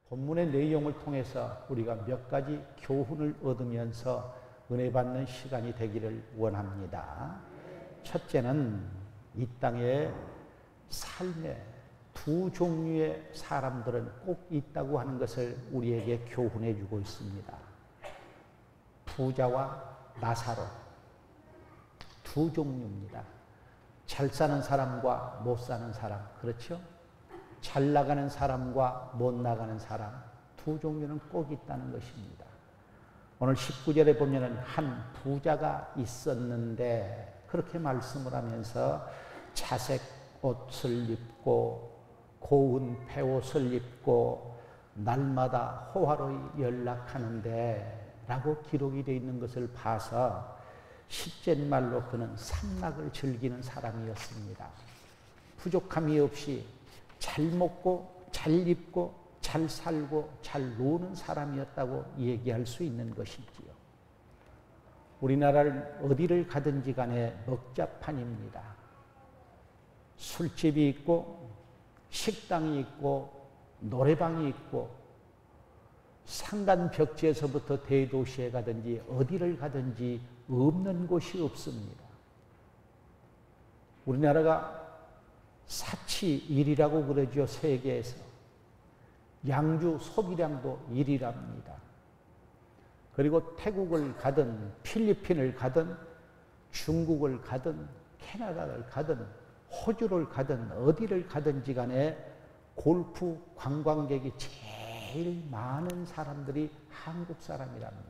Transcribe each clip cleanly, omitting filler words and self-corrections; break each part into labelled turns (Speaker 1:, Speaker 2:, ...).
Speaker 1: 본문의 내용을 통해서 우리가 몇 가지 교훈을 얻으면서 은혜 받는 시간이 되기를 원합니다. 첫째는 이 땅의 삶에 두 종류의 사람들은 꼭 있다고 하는 것을 우리에게 교훈해 주고 있습니다. 부자와 나사로, 두 종류입니다. 잘 사는 사람과 못 사는 사람, 그렇죠? 잘 나가는 사람과 못 나가는 사람, 두 종류는 꼭 있다는 것입니다. 오늘 19절에 보면은 한 부자가 있었는데 그렇게 말씀을 하면서 자색 옷을 입고 고운 폐옷을 입고 날마다 호화로이 연락하는데 라고 기록이 되어 있는 것을 봐서 십제말로 그는 삼락을 즐기는 사람이었습니다. 부족함이 없이 잘 먹고 잘 입고 잘 살고 잘 노는 사람이었다고 얘기할 수 있는 것이지요. 우리나라를 어디를 가든지 간에 먹자판입니다. 술집이 있고 식당이 있고 노래방이 있고 산간 벽지에서부터 대도시에 가든지 어디를 가든지 없는 곳이 없습니다. 우리나라가 사치 1위라고 그러죠. 세계에서. 양주 소비량도 1위랍니다. 그리고 태국을 가든 필리핀을 가든 중국을 가든 캐나다를 가든 호주를 가든 어디를 가든지 간에 골프 관광객이 제일 많은 사람들이 한국 사람이랍니다.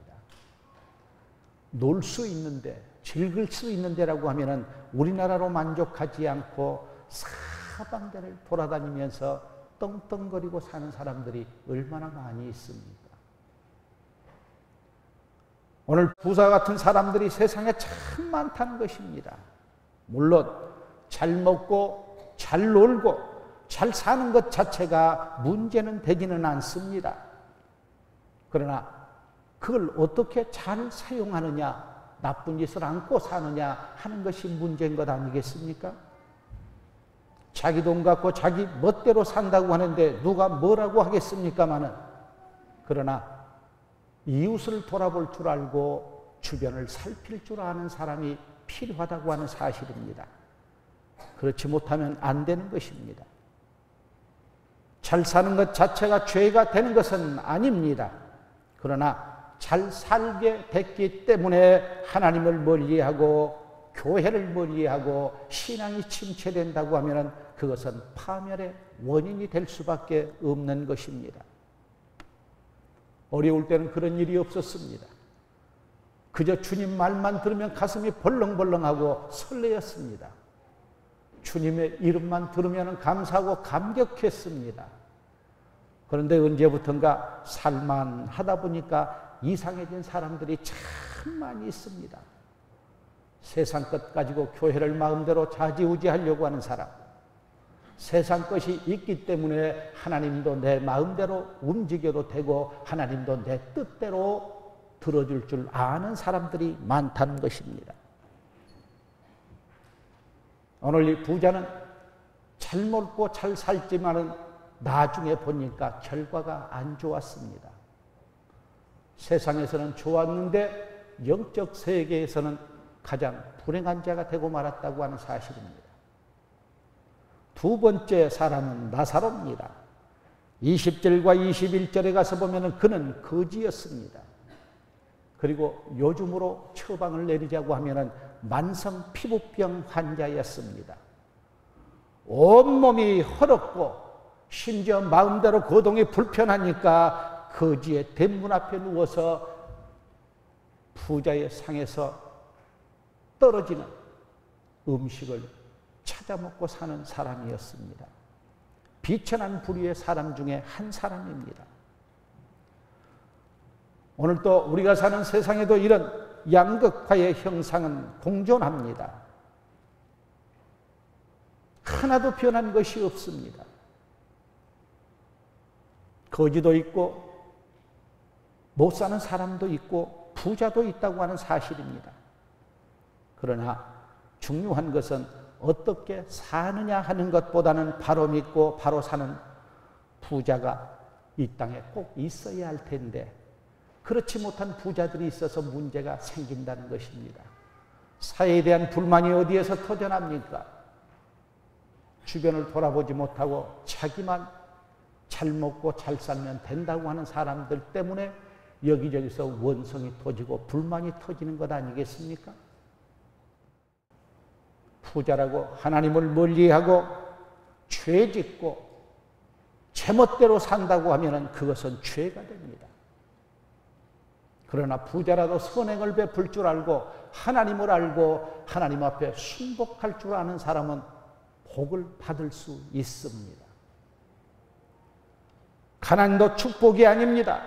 Speaker 1: 놀 수 있는데, 즐길 수 있는 데라고 하면은 우리나라로 만족하지 않고 사방대를 돌아다니면서 떵떵거리고 사는 사람들이 얼마나 많이 있습니까? 오늘 부자 같은 사람들이 세상에 참 많다는 것입니다. 물론 잘 먹고 잘 놀고 잘 사는 것 자체가 문제는 되지는 않습니다. 그러나 그걸 어떻게 잘 사용하느냐, 나쁜 짓을 안고 사느냐 하는 것이 문제인 것 아니겠습니까? 자기 돈 갖고 자기 멋대로 산다고 하는데 누가 뭐라고 하겠습니까마는, 그러나 이웃을 돌아볼 줄 알고 주변을 살필 줄 아는 사람이 필요하다고 하는 사실입니다. 그렇지 못하면 안 되는 것입니다. 잘 사는 것 자체가 죄가 되는 것은 아닙니다. 그러나 잘 살게 됐기 때문에 하나님을 멀리하고 교회를 멀리하고 신앙이 침체된다고 하면 그것은 파멸의 원인이 될 수밖에 없는 것입니다. 어려울 때는 그런 일이 없었습니다. 그저 주님 말만 들으면 가슴이 벌렁벌렁하고 설레었습니다. 주님의 이름만 들으면 감사하고 감격했습니다. 그런데 언제부턴가 살만하다 보니까 이상해진 사람들이 참 많이 있습니다. 세상 것 가지고 교회를 마음대로 좌지우지하려고 하는 사람, 세상 것이 있기 때문에 하나님도 내 마음대로 움직여도 되고 하나님도 내 뜻대로 들어줄 줄 아는 사람들이 많다는 것입니다. 오늘 이 부자는 잘 먹고 잘 살지만은 나중에 보니까 결과가 안 좋았습니다. 세상에서는 좋았는데 영적 세계에서는 가장 불행한 자가 되고 말았다고 하는 사실입니다. 두 번째 사람은 나사로입니다. 20절과 21절에 가서 보면 그는 거지였습니다. 그리고 요즘으로 처방을 내리자고 하면 만성 피부병 환자였습니다. 온몸이 헐었고 심지어 마음대로 거동이 불편하니까 거지의 대문 앞에 누워서 부자의 상에서 떨어지는 음식을 찾아 먹고 사는 사람이었습니다. 비천한 부류의 사람 중에 한 사람입니다. 오늘 또 우리가 사는 세상에도 이런 양극화의 형상은 공존합니다. 하나도 변한 것이 없습니다. 거지도 있고 못 사는 사람도 있고 부자도 있다고 하는 사실입니다. 그러나 중요한 것은 어떻게 사느냐 하는 것보다는 바로 믿고 바로 사는 부자가 이 땅에 꼭 있어야 할 텐데 그렇지 못한 부자들이 있어서 문제가 생긴다는 것입니다. 사회에 대한 불만이 어디에서 터져납니까? 주변을 돌아보지 못하고 자기만 잘 먹고 잘 살면 된다고 하는 사람들 때문에 여기저기서 원성이 터지고 불만이 터지는 것 아니겠습니까? 부자라고 하나님을 멀리하고 죄짓고 제멋대로 산다고 하면 그것은 죄가 됩니다. 그러나 부자라도 선행을 베풀 줄 알고 하나님을 알고 하나님 앞에 순복할 줄 아는 사람은 복을 받을 수 있습니다. 가난도 축복이 아닙니다.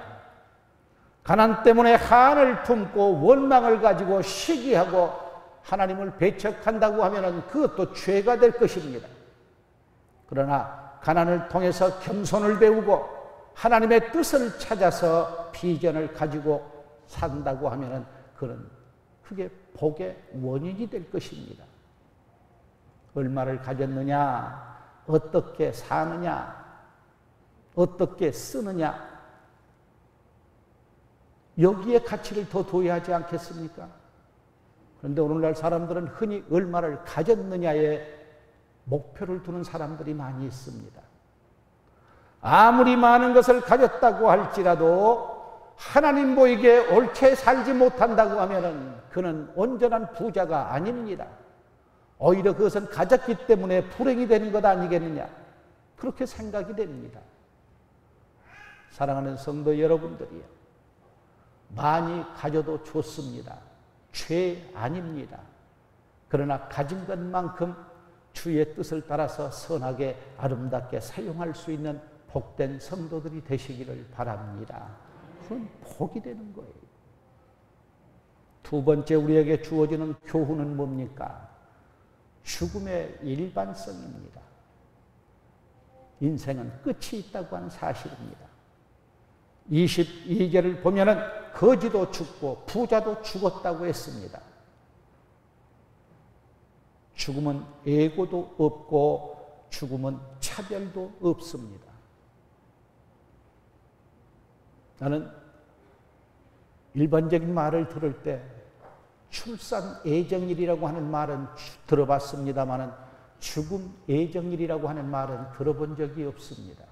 Speaker 1: 가난 때문에 한을 품고 원망을 가지고 시기하고 하나님을 배척한다고 하면 그것도 죄가 될 것입니다. 그러나 가난을 통해서 겸손을 배우고 하나님의 뜻을 찾아서 비전을 가지고 산다고 하면 그게 복의 원인이 될 것입니다. 얼마를 가졌느냐, 어떻게 사느냐, 어떻게 쓰느냐, 여기에 가치를 더 둬야 하지 않겠습니까? 그런데 오늘날 사람들은 흔히 얼마를 가졌느냐에 목표를 두는 사람들이 많이 있습니다. 아무리 많은 것을 가졌다고 할지라도 하나님 보이게 옳게 살지 못한다고 하면 그는 온전한 부자가 아닙니다. 오히려 그것은 가졌기 때문에 불행이 되는 것 아니겠느냐, 그렇게 생각이 됩니다. 사랑하는 성도 여러분들이요, 많이 가져도 좋습니다. 죄 아닙니다. 그러나 가진 것만큼 주의 뜻을 따라서 선하게 아름답게 사용할 수 있는 복된 성도들이 되시기를 바랍니다. 그건 복이 되는 거예요. 두 번째 우리에게 주어지는 교훈은 뭡니까? 죽음의 일반성입니다. 인생은 끝이 있다고 하는 사실입니다. 22절을 보면은 거지도 죽고 부자도 죽었다고 했습니다. 죽음은 애고도 없고 죽음은 차별도 없습니다. 나는 일반적인 말을 들을 때 출산 애정일이라고 하는 말은 들어봤습니다만 죽음 애정일이라고 하는 말은 들어본 적이 없습니다.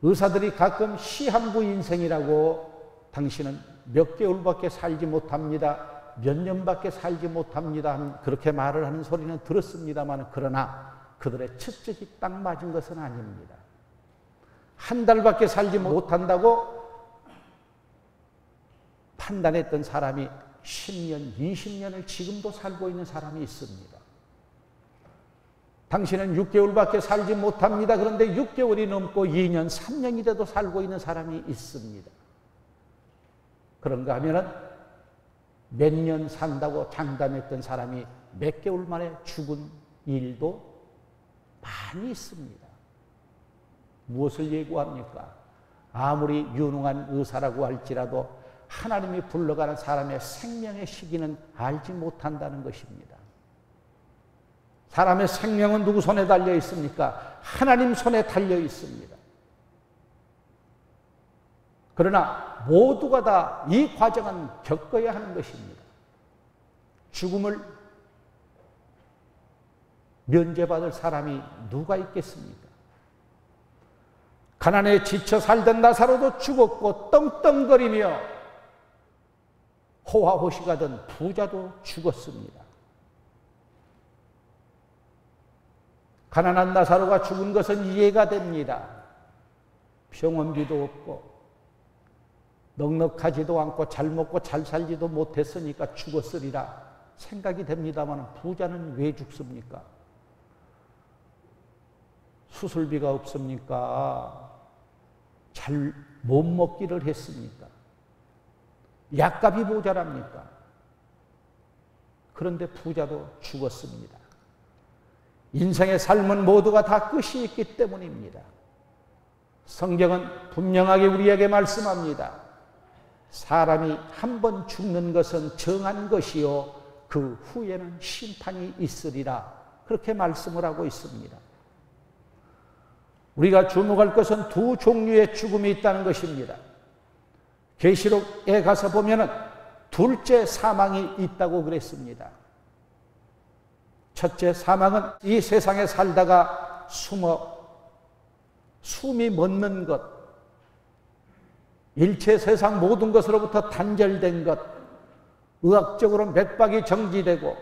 Speaker 1: 의사들이 가끔 시한부 인생이라고 당신은 몇 개월밖에 살지 못합니다, 몇 년밖에 살지 못합니다, 그렇게 말을 하는 소리는 들었습니다만 그러나 그들의 측적이 딱 맞은 것은 아닙니다. 한 달밖에 살지 못한다고 판단했던 사람이 10년, 20년을 지금도 살고 있는 사람이 있습니다. 당신은 6개월밖에 살지 못합니다. 그런데 6개월이 넘고 2년, 3년이 돼도 살고 있는 사람이 있습니다. 그런가 하면은 몇 년 산다고 장담했던 사람이 몇 개월 만에 죽은 일도 많이 있습니다. 무엇을 예고합니까? 아무리 유능한 의사라고 할지라도 하나님이 불러가는 사람의 생명의 시기는 알지 못한다는 것입니다. 사람의 생명은 누구 손에 달려 있습니까? 하나님 손에 달려 있습니다. 그러나 모두가 다 이 과정은 겪어야 하는 것입니다. 죽음을 면제받을 사람이 누가 있겠습니까? 가난에 지쳐 살던 나사로도 죽었고 떵떵거리며 호화호식하던 부자도 죽었습니다. 가난한 나사로가 죽은 것은 이해가 됩니다. 병원비도 없고 넉넉하지도 않고 잘 먹고 잘 살지도 못했으니까 죽었으리라 생각이 됩니다만 부자는 왜 죽습니까? 수술비가 없습니까? 잘 못 먹기를 했습니까? 약값이 모자랍니까? 그런데 부자도 죽었습니다. 인생의 삶은 모두가 다 끝이 있기 때문입니다. 성경은 분명하게 우리에게 말씀합니다. 사람이 한 번 죽는 것은 정한 것이요 그 후에는 심판이 있으리라. 그렇게 말씀을 하고 있습니다. 우리가 주목할 것은 두 종류의 죽음이 있다는 것입니다. 계시록에 가서 보면은 둘째 사망이 있다고 그랬습니다. 첫째 사망은 이 세상에 살다가 숨이 멎는 것, 일체 세상 모든 것으로부터 단절된 것, 의학적으로 맥박이 정지되고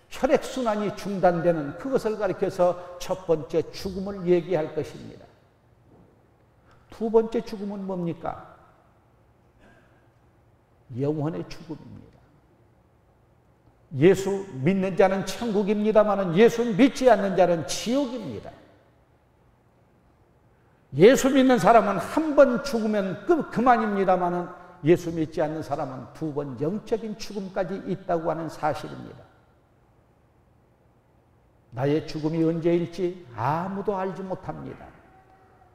Speaker 1: 혈액순환이 중단되는 그것을 가리켜서 첫 번째 죽음을 얘기할 것입니다. 두 번째 죽음은 뭡니까? 영혼의 죽음입니다. 예수 믿는 자는 천국입니다만 예수 믿지 않는 자는 지옥입니다. 예수 믿는 사람은 한 번 죽으면 그만입니다만 예수 믿지 않는 사람은 두 번 영적인 죽음까지 있다고 하는 사실입니다. 나의 죽음이 언제일지 아무도 알지 못합니다.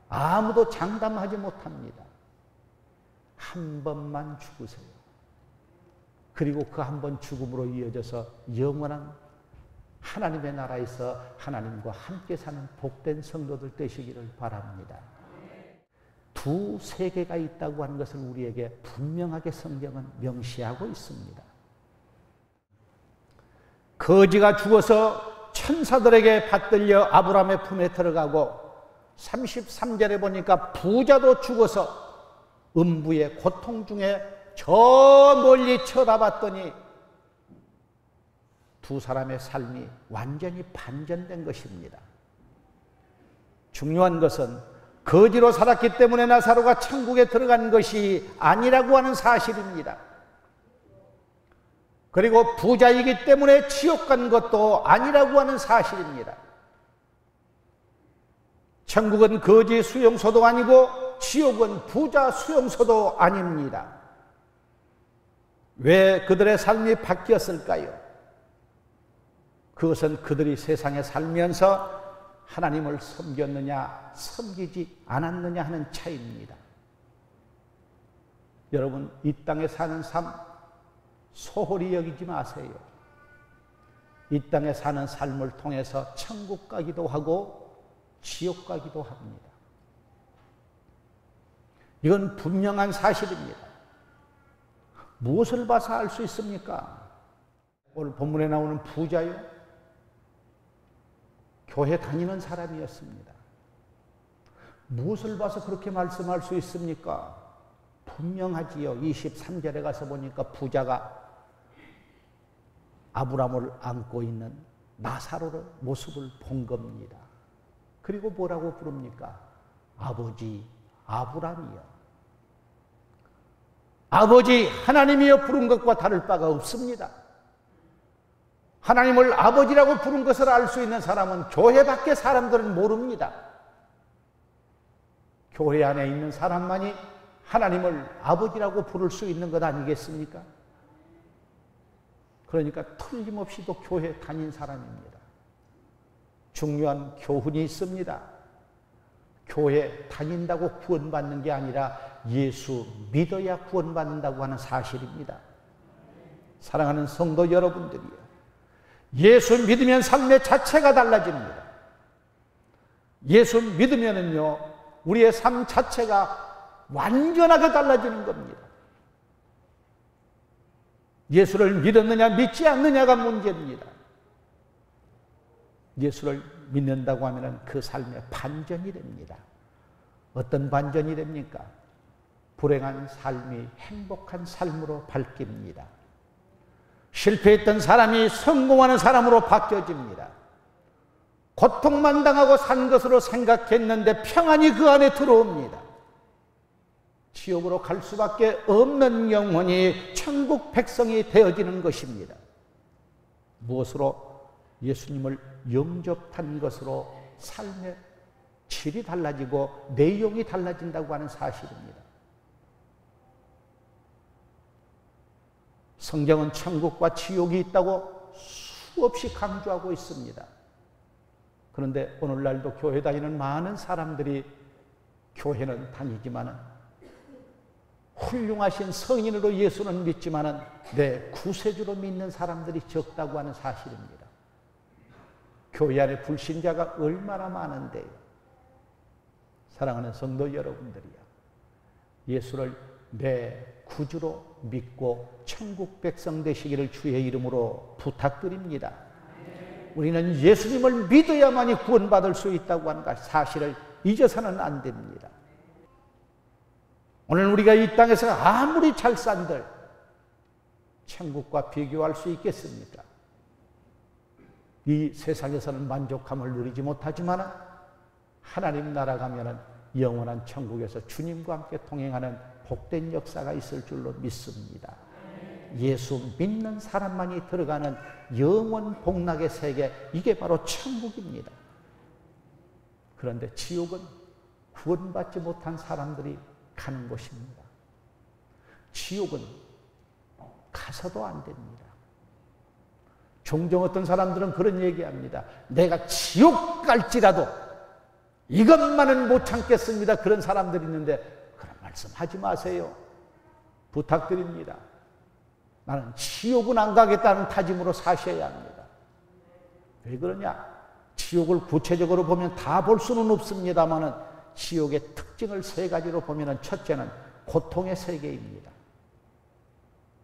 Speaker 1: 아무도 장담하지 못합니다. 한 번만 죽으세요. 그리고 그 한 번 죽음으로 이어져서 영원한 하나님의 나라에서 하나님과 함께 사는 복된 성도들 되시기를 바랍니다. 두 세계가 있다고 하는 것을 우리에게 분명하게 성경은 명시하고 있습니다. 거지가 죽어서 천사들에게 받들려 아브라함의 품에 들어가고 33절에 보니까 부자도 죽어서 음부의 고통 중에 저 멀리 쳐다봤더니 두 사람의 삶이 완전히 반전된 것입니다. 중요한 것은 거지로 살았기 때문에 나사로가 천국에 들어간 것이 아니라고 하는 사실입니다. 그리고 부자이기 때문에 지옥 간 것도 아니라고 하는 사실입니다. 천국은 거지 수용소도 아니고 지옥은 부자 수용소도 아닙니다. 왜 그들의 삶이 바뀌었을까요? 그것은 그들이 세상에 살면서 하나님을 섬겼느냐 섬기지 않았느냐 하는 차이입니다. 여러분, 이 땅에 사는 삶 소홀히 여기지 마세요. 이 땅에 사는 삶을 통해서 천국 가기도 하고 지옥 가기도 합니다. 이건 분명한 사실입니다. 무엇을 봐서 알 수 있습니까? 오늘 본문에 나오는 부자요, 교회 다니는 사람이었습니다. 무엇을 봐서 그렇게 말씀할 수 있습니까? 분명하지요. 23절에 가서 보니까 부자가 아브라함을 안고 있는 나사로의 모습을 본 겁니다. 그리고 뭐라고 부릅니까? 아버지 아브라함이요. 아버지 하나님이여 부른 것과 다를 바가 없습니다. 하나님을 아버지라고 부른 것을 알 수 있는 사람은 교회 밖의 사람들은 모릅니다. 교회 안에 있는 사람만이 하나님을 아버지라고 부를 수 있는 것 아니겠습니까? 그러니까 틀림없이도 교회 다닌 사람입니다. 중요한 교훈이 있습니다. 교회 다닌다고 구원받는 게 아니라 예수 믿어야 구원받는다고 하는 사실입니다. 사랑하는 성도 여러분들이요, 예수 믿으면 삶의 자체가 달라집니다. 예수 믿으면은요, 우리의 삶 자체가 완전하게 달라지는 겁니다. 예수를 믿었느냐 믿지 않느냐가 문제입니다. 예수를 믿는다고 하면 그 삶에 반전이 됩니다. 어떤 반전이 됩니까? 불행한 삶이 행복한 삶으로 바뀝니다. 실패했던 사람이 성공하는 사람으로 바뀌어집니다. 고통만 당하고 산 것으로 생각했는데 평안이 그 안에 들어옵니다. 지옥으로 갈 수밖에 없는 영혼이 천국 백성이 되어지는 것입니다. 무엇으로? 예수님을 영접한 것으로 삶의 질이 달라지고 내용이 달라진다고 하는 사실입니다. 성경은 천국과 지옥이 있다고 수없이 강조하고 있습니다. 그런데 오늘날도 교회 다니는 많은 사람들이 교회는 다니지만 훌륭하신 성인으로 예수는 믿지만은 내 구세주로 믿는 사람들이 적다고 하는 사실입니다. 교회 안에 불신자가 얼마나 많은데요. 사랑하는 성도 여러분들이요, 예수를 내 구주로 믿고 천국 백성 되시기를 주의 이름으로 부탁드립니다. 우리는 예수님을 믿어야만이 구원받을 수 있다고 하는 사실을 잊어서는 안 됩니다. 오늘 우리가 이 땅에서 아무리 잘 산들 천국과 비교할 수 있겠습니까? 이 세상에서는 만족함을 누리지 못하지만 하나님 나라 가면은 영원한 천국에서 주님과 함께 동행하는 복된 역사가 있을 줄로 믿습니다. 예수 믿는 사람만이 들어가는 영원 복락의 세계, 이게 바로 천국입니다. 그런데 지옥은 구원받지 못한 사람들이 가는 곳입니다. 지옥은 가서도 안 됩니다. 종종 어떤 사람들은 그런 얘기합니다. 내가 지옥 갈지라도 이것만은 못 참겠습니다. 그런 사람들이 있는데 그런 말씀 하지 마세요. 부탁드립니다. 나는 지옥은 안 가겠다는 다짐으로 사셔야 합니다. 왜 그러냐? 지옥을 구체적으로 보면 다 볼 수는 없습니다만은 지옥의 특징을 세 가지로 보면은 첫째는 고통의 세계입니다.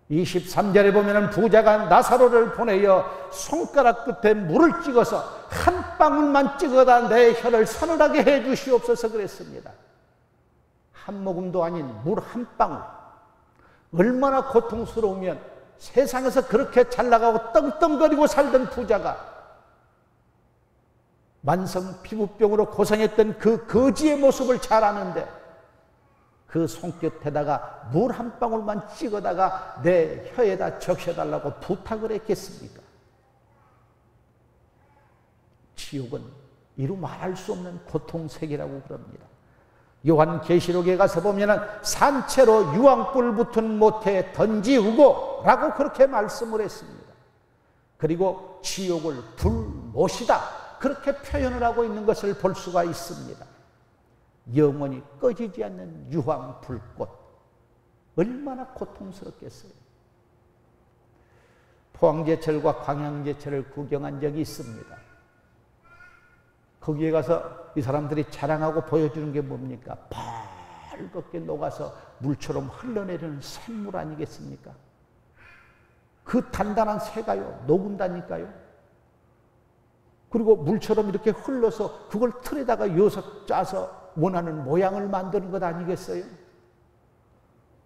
Speaker 1: 23절에 보면은 부자가 나사로를 보내어 손가락 끝에 물을 찍어서 한 방울만 찍어다 내 혀를 서늘하게 해 주시옵소서 그랬습니다. 한 모금도 아닌 물 한 방울. 얼마나 고통스러우면 세상에서 그렇게 잘 나가고 떵떵거리고 살던 부자가 만성 피부병으로 고생했던 그 거지의 모습을 잘 아는데 그 손끝에다가 물 한 방울만 찍어다가 내 혀에다 적셔달라고 부탁을 했겠습니까? 지옥은 이루 말할 수 없는 고통세계라고 그럽니다. 요한계시록에 가서 보면은 산채로 유황불 붙은 모태에 던지우고 라고 그렇게 말씀을 했습니다. 그리고 지옥을 불못이다 그렇게 표현을 하고 있는 것을 볼 수가 있습니다. 영원히 꺼지지 않는 유황불꽃, 얼마나 고통스럽겠어요. 포항제철과 광양제철을 구경한 적이 있습니다. 거기에 가서 이 사람들이 자랑하고 보여주는 게 뭡니까? 밝게 녹아서 물처럼 흘러내리는 샘물 아니겠습니까? 그 단단한 새가요 녹은다니까요. 그리고 물처럼 이렇게 흘러서 그걸 틀에다가 이어서 짜서 원하는 모양을 만드는 것 아니겠어요?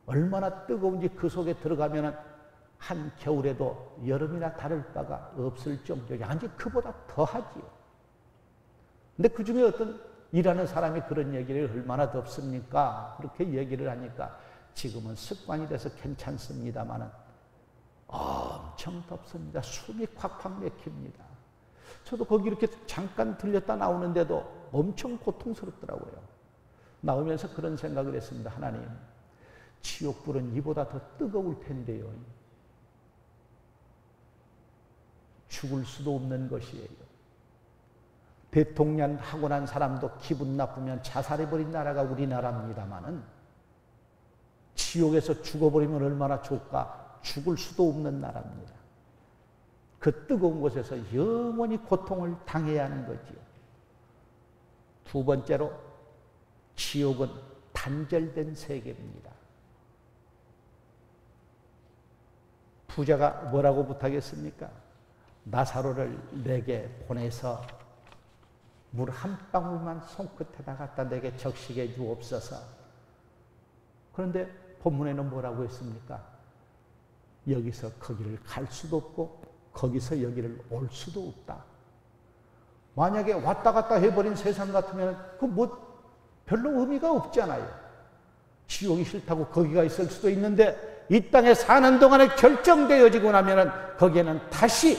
Speaker 1: 얼마나 뜨거운지 그 속에 들어가면 한 겨울에도 여름이나 다를 바가 없을 정도로 아니 그보다 더하지요. 근데 그 중에 어떤 일하는 사람이 그런 얘기를 얼마나 덥습니까? 그렇게 얘기를 하니까 지금은 습관이 돼서 괜찮습니다만은 엄청 덥습니다. 숨이 콱콱 막힙니다. 저도 거기 이렇게 잠깐 들렸다 나오는데도 엄청 고통스럽더라고요. 나오면서 그런 생각을 했습니다. 하나님, 지옥불은 이보다 더 뜨거울 텐데요. 죽을 수도 없는 것이에요. 대통령 하고 난 사람도 기분 나쁘면 자살해버린 나라가 우리나라입니다마는 지옥에서 죽어버리면 얼마나 좋을까? 죽을 수도 없는 나라입니다. 그 뜨거운 곳에서 영원히 고통을 당해야 하는 거지요. 두 번째로 지옥은 단절된 세계입니다. 부자가 뭐라고 부탁했습니까? 나사로를 내게 보내서 물 한 방울만 손끝에다 갖다 내게 적시게 주옵소서. 그런데 본문에는 뭐라고 했습니까? 여기서 거기를 갈 수도 없고 거기서 여기를 올 수도 없다. 만약에 왔다 갔다 해버린 세상 같으면 그 뭐 별로 의미가 없잖아요. 지옥이 싫다고 거기가 있을 수도 있는데 이 땅에 사는 동안에 결정되어지고 나면은 거기에는 다시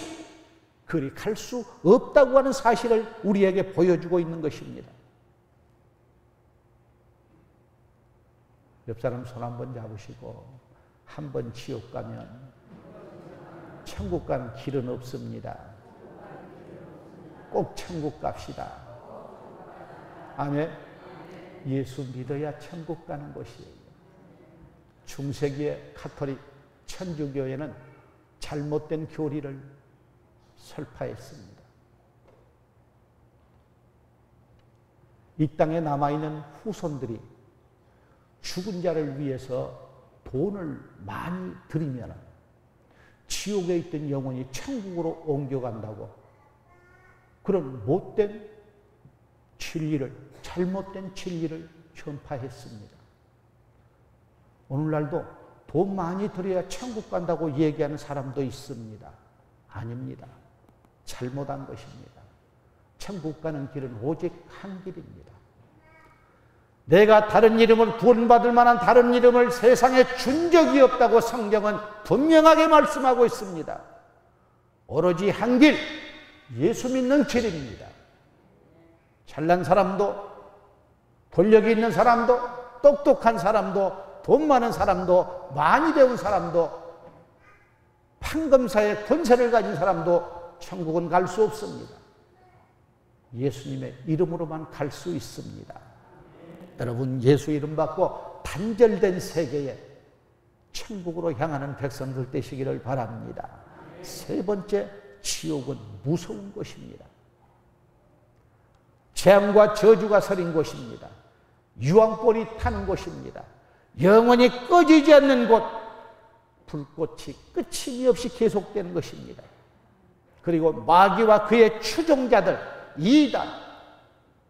Speaker 1: 그리 갈 수 없다고 하는 사실을 우리에게 보여주고 있는 것입니다. 옆 사람 손 한번 잡으시고 한 번 지옥 가면 천국 가는 길은 없습니다. 꼭 천국 갑시다. 아멘. 예수 믿어야 천국 가는 것이에요. 중세기의 가톨릭 천주교회는 잘못된 교리를 설파했습니다. 이 땅에 남아있는 후손들이 죽은 자를 위해서 돈을 많이 들이면 지옥에 있던 영혼이 천국으로 옮겨간다고 그런 못된 진리를, 잘못된 진리를 전파했습니다. 오늘날도 돈 많이 들여야 천국 간다고 얘기하는 사람도 있습니다. 아닙니다. 잘못한 것입니다. 천국 가는 길은 오직 한 길입니다. 내가 다른 이름을 구원받을 만한 다른 이름을 세상에 준 적이 없다고 성경은 분명하게 말씀하고 있습니다. 오로지 한 길, 예수 믿는 길입니다. 잘난 사람도, 권력이 있는 사람도, 똑똑한 사람도, 돈 많은 사람도, 많이 배운 사람도, 판검사의 권세를 가진 사람도 천국은 갈 수 없습니다. 예수님의 이름으로만 갈 수 있습니다. 여러분, 예수 이름 받고 단절된 세계에 천국으로 향하는 백성들 되시기를 바랍니다. 세 번째, 지옥은 무서운 곳입니다. 재앙과 저주가 서린 곳입니다. 유황불이 타는 곳입니다. 영원히 꺼지지 않는 곳, 불꽃이 끝이 없이 계속되는 것입니다. 그리고 마귀와 그의 추종자들, 이단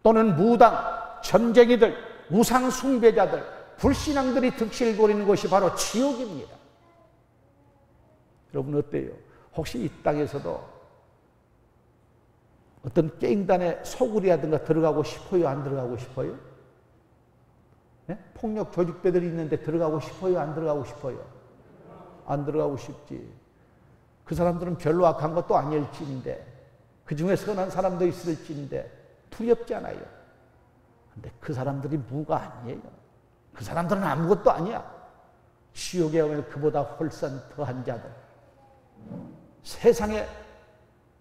Speaker 1: 또는 무당, 점쟁이들, 우상 숭배자들, 불신앙들이 득실을 거리는 곳이 바로 지옥입니다. 여러분 어때요? 혹시 이 땅에서도 어떤 게임단에 소굴이라든가 들어가고 싶어요? 안 들어가고 싶어요? 네? 폭력 조직배들이 있는데 들어가고 싶어요? 안 들어가고 싶어요? 안 들어가고 싶지. 그 사람들은 별로 악한 것도 아닐지인데, 그 중에 선한 사람도 있을지인데 두렵잖아요. 근데 그 사람들이 무가 아니에요. 그 사람들은 아무것도 아니야. 지옥에 오면 그보다 훨씬 더한 자들, 세상에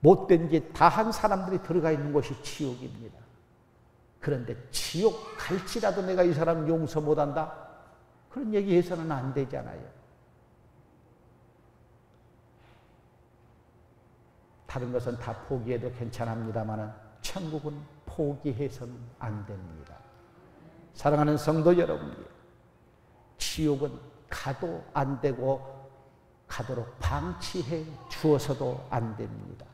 Speaker 1: 못된 짓 다 한 사람들이 들어가 있는 곳이 지옥입니다. 그런데 지옥 갈지라도 내가 이 사람 용서 못한다? 그런 얘기해서는 안 되잖아요. 다른 것은 다 포기해도 괜찮습니다만 천국은 포기해서는 안 됩니다. 사랑하는 성도 여러분, 지옥은 가도 안 되고 가도록 방치해 주어서도 안 됩니다.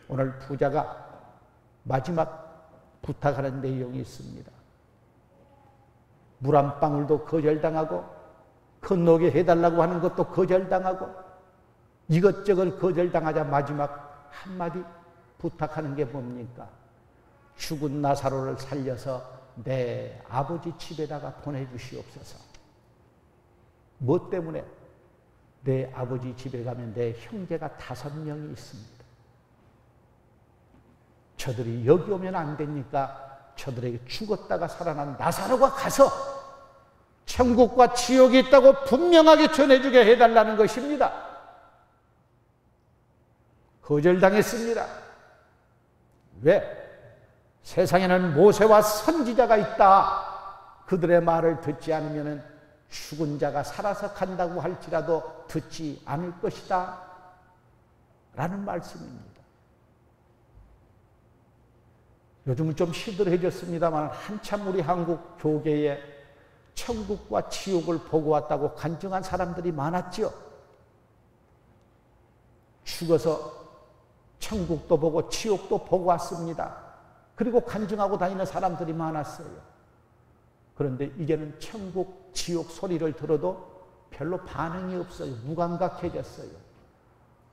Speaker 1: 오늘 부자가 마지막 부탁하는 내용이 있습니다. 물 한 방울도 거절당하고 건너게 해달라고 하는 것도 거절당하고 이것저것 거절당하자 마지막 한마디 부탁하는 게 뭡니까? 죽은 나사로를 살려서 내 아버지 집에다가 보내주시옵소서. 뭐 때문에? 내 아버지 집에 가면 내 형제가 5명이 있습니다. 저들이 여기 오면 안 되니까 저들에게 죽었다가 살아난 나사로가 가서 천국과 지옥이 있다고 분명하게 전해주게 해달라는 것입니다. 거절당했습니다. 왜? 세상에는 모세와 선지자가 있다. 그들의 말을 듣지 않으면 죽은 자가 살아서 간다고 할지라도 듣지 않을 것이다 라는 말씀입니다. 요즘은 좀 시들해졌습니다만 한참 우리 한국 교계에 천국과 지옥을 보고 왔다고 간증한 사람들이 많았죠. 죽어서 천국도 보고 지옥도 보고 왔습니다. 그리고 간증하고 다니는 사람들이 많았어요. 그런데 이제는 천국, 지옥 소리를 들어도 별로 반응이 없어요. 무감각해졌어요.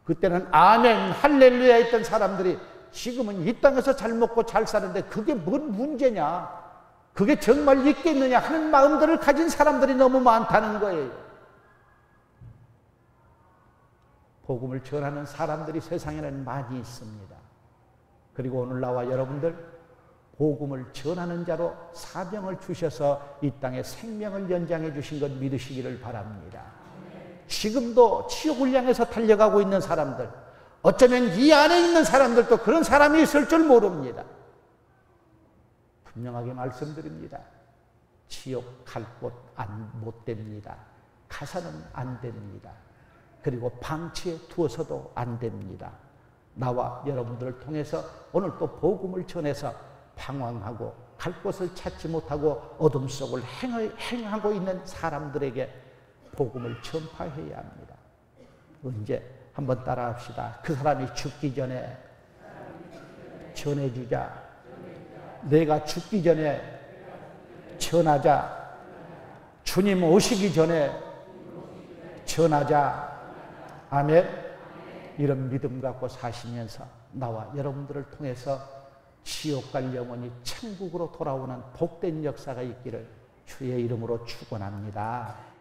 Speaker 1: 그때는 아멘, 할렐루야 했던 사람들이 지금은 이 땅에서 잘 먹고 잘 사는데 그게 뭔 문제냐, 그게 정말 있겠느냐 하는 마음들을 가진 사람들이 너무 많다는 거예요. 복음을 전하는 사람들이 세상에는 많이 있습니다. 그리고 오늘 나와 여러분들 복음을 전하는 자로 사명을 주셔서 이 땅에 생명을 연장해 주신 것 믿으시기를 바랍니다. 지금도 지옥을 향해서 달려가고 있는 사람들, 어쩌면 이 안에 있는 사람들도 그런 사람이 있을 줄 모릅니다. 분명하게 말씀드립니다. 지옥 갈 곳 못 됩니다. 가서는 안 됩니다. 그리고 방치해 두어서도 안 됩니다. 나와 여러분들을 통해서 오늘 또 복음을 전해서 방황하고 갈 곳을 찾지 못하고 어둠 속을 행하고 있는 사람들에게 복음을 전파해야 합니다. 언제? 한번 따라합시다. 그 사람이 죽기 전에 전해주자. 내가 죽기 전에 전하자. 주님 오시기 전에 전하자. 아멘. 이런 믿음 갖고 사시면서 나와 여러분들을 통해서 지옥 갈 영혼이 천국으로 돌아오는 복된 역사가 있기를 주의 이름으로 축원합니다.